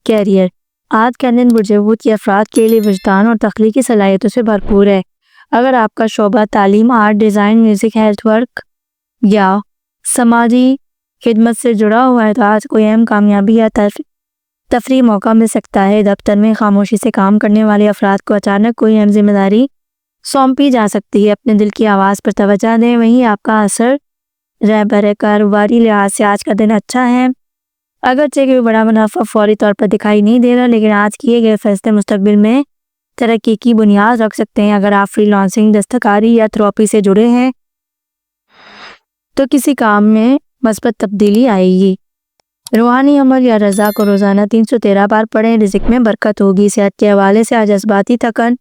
کیریئر، آج کا دن برج حوت کے افراد کے لیے وجدان اور تخلیقی صلاحیتوں سے بھرپور ہے۔ اگر آپ کا شعبہ تعلیم، art, design, music, health work یا سماجی خدمت سے جڑا ہوا ہے تو آج کوئی اہم کامیابی یا تفریح موقع مل سکتا ہے۔ دفتر میں خاموشی سے کام کرنے والے افراد کو اچانک کوئی اہم ذمہ داری سونپی جا سکتی ہے، اپنے دل کی آواز پر توجہ دیں۔ وہیں آپ کا اثر رہبر ہے، کاروباری لحاظ سے آج کا دن اچھا ہے۔ اگرچہ کوئی بڑا منافع فوری طور پر دکھائی نہیں دے رہا، لیکن آج کیے گئے فیصلے مستقبل میں ترقی کی بنیاد رکھ سکتے ہیں۔ اگر آپ فری لانسنگ، دستکاری یا تھراپی سے جڑے ہیں تو کسی کام میں مثبت تبدیلی آئے گی۔ روحانی عمل یا رضا کو روزانہ 313 بار پڑھیں، رزق میں برکت ہوگی۔ صحت کے حوالے سے آج جذباتی تھکن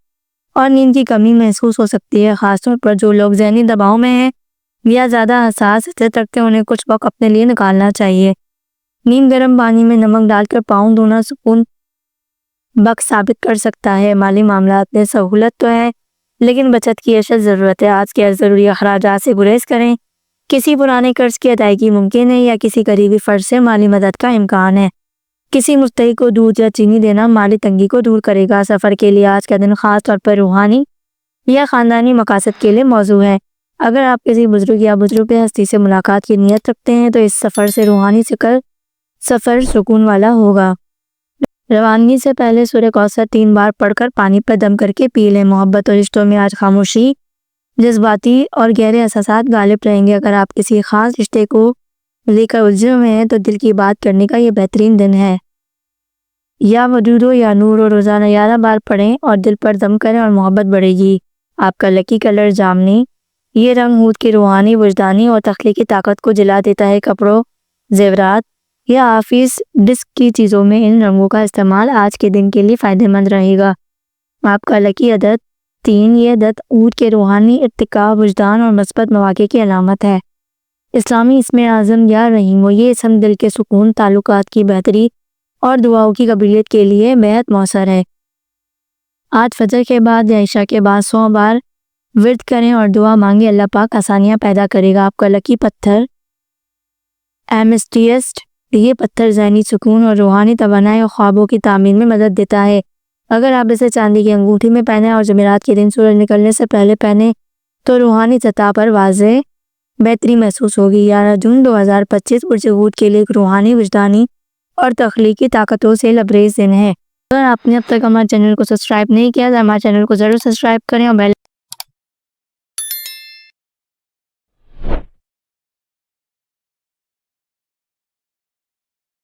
اور نیند کی کمی محسوس ہو سکتی ہے، خاص طور پر جو لوگ ذہنی دباؤ میں ہیں یا زیادہ حساسیت رکھتے ہیں، انہیں کچھ وقت اپنے لیے نکالنا چاہیے۔ نیند گرم پانی میں نمک ڈال کر پاؤں دھونا سکون بخش ثابت کر سکتا ہے۔ مالی معاملات میں سہولت تو ہے، لیکن بچت کی اشد ضرورت ہے۔ آج کے ضروری اخراجات سے گریز کریں، کسی پرانے قرض کی ادائیگی ممکن ہے یا کسی قریبی فرد سے مالی مدد کا امکان ہے۔ کسی مستحق کو دودھ یا چینی دینا مالی تنگی کو دور کرے گا۔ سفر کے لیے آج کا دن خاص طور پر روحانی یا خاندانی مقاصد کے لیے موزوں ہے۔ اگر آپ کسی بزرگ یا بزرگ ہستی سے ملاقات کی نیت رکھتے ہیں تو اس سفر سے روحانی سفر سکون والا ہوگا۔ روانگی سے پہلے سورہ کوثر 3 بار پڑھ کر پانی پر دم کر کے پی لیں۔ محبت اور رشتوں میں آج خاموشی، جذباتی اور گہرے احساسات غالب رہیں گے۔ اگر آپ کسی خاص رشتے کو لے کر الجھے ہوئے ہیں تو دل کی بات کرنے کا یہ بہترین دن ہے۔ یا وجود ہو یا نور ہو، روزانہ 11 بار پڑھیں اور دل پر دم کریں اور محبت بڑھے گی۔ آپ کا لکی کلر جامنی، یہ رنگ حوت کی روحانی، وجدانی اور تخلیقی طاقت کو جلا دیتا ہے۔ کپڑوں، زیورات یا آفس ڈسک کی چیزوں میں ان رنگوں کا استعمال آج کے دن کے لیے فائدہ مند رہے گا۔ آپ کا لکی عدد 3، یہ عدد حوت کے روحانی ارتقاء، وجدان اور مثبت مواقع کی علامت ہے۔ اسلامی اسم اعظم یا رحیم ہو، یہ اسم دل کے سکون، تعلقات کی بہتری اور دعاؤں کی قبولیت کے لیے بہت مؤثر ہے۔ آج فجر کے بعد یا عشاء کے بعد 100 بار ورد کریں اور دعا مانگیں، اللہ پاک آسانیاں پیدا کرے گا۔ آپ کا لکی پتھر ایمیسٹسٹ، یہ پتھر ذہنی سکون اور روحانی توانائی اور خوابوں کی تعمیر میں مدد دیتا ہے۔ اگر آپ اسے چاندی کی انگوٹھی میں پہنیں اور جمعرات کے دن سورج نکلنے سے پہلے پہنیں تو روحانی سطح پر واضح بہتری محسوس ہوگی۔ 11 جون 2025 برج حوت کے لیے ایک روحانی، وجدانی اور تخلیقی طاقتوں سے لبریز دن ہے۔ اگر آپ نے اب تک ہمارے چینل کو سبسکرائب نہیں کیا تو ہمارے چینل کو ضرور سبسکرائب کریں اور بیل